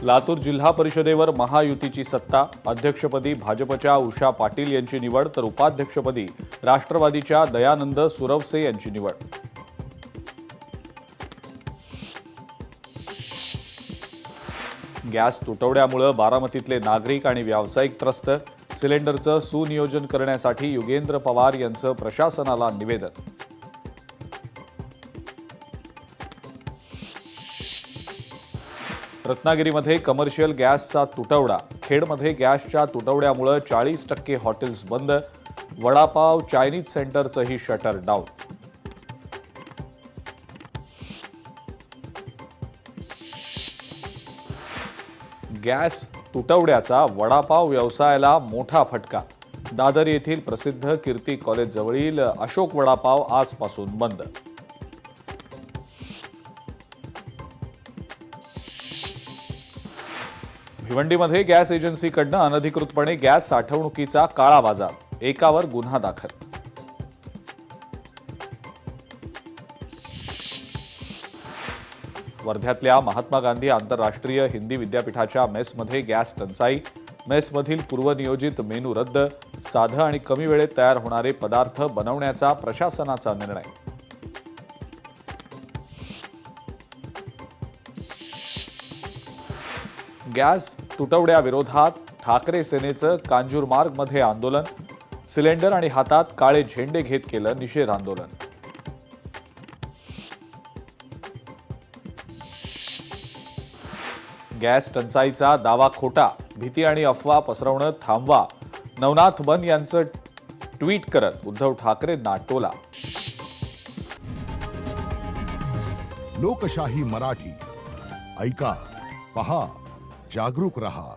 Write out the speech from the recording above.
लातूर जिल्हा परिषदेवर महायुतीची सत्ता। अध्यक्षपदी भाजपच्या उषा पाटील यांची निवड तर उपाध्यक्षपदी राष्ट्रवादीच्या दयानंद सुरवसे यांची निवड। गॅस तुटवड्यामुळे बारामतीतले नागरिक आणि व्यावसायिक त्रस्त। सिलेंडरचं सुनियोजन करण्यासाठी युगेंद्र पवार यांचं प्रशासनाला निवेदन। रत्नागिरीमध्ये कमर्शियल गॅसचा तुटवडा। खेडमध्ये गॅसच्या तुटवड्यामुळे 40% हॉटेल्स बंद। वडापाव चायनीज सेंटरचंही शटर डाऊन। गॅस तुटवड्याचा वडापाव व्यवसायाला मोठा फटका। दादर येथील प्रसिद्ध कीर्ती कॉलेज जवळील अशोक वडापाव आजपासून बंद। भिवंडीमध्ये गॅस एजन्सीकडून अनधिकृतपणे गॅस साठवणुकीचा काळा बाजार। एकावर गुन्हा दाखल। वर्ध्यातल्या महात्मा गांधी आंतरराष्ट्रीय हिंदी विद्यापीठाच्या मेसमध्ये गॅस टंचाई। मेसमधील पूर्वनियोजित मेनू रद्द। साधं आणि कमी वेळेत तयार होणारे पदार्थ बनवण्याचा प्रशासनाचा निर्णय। गॅस तुटवड्याविरोधात ठाकरे सेनेचं कांजूरमार्गमध्ये आंदोलन। सिलेंडर आणि हातात काळे झेंडे घेत केलं निषेध आंदोलन। गॅस टंचाईचा दावा खोटा। भीती आणि अफवा पसरवणं थांबवा। नवनाथ बन यांचं ट्विट करत उद्धव ठाकरेंना टोला। लोकशाही मराठी ऐका, पहा, जागरूक रहा।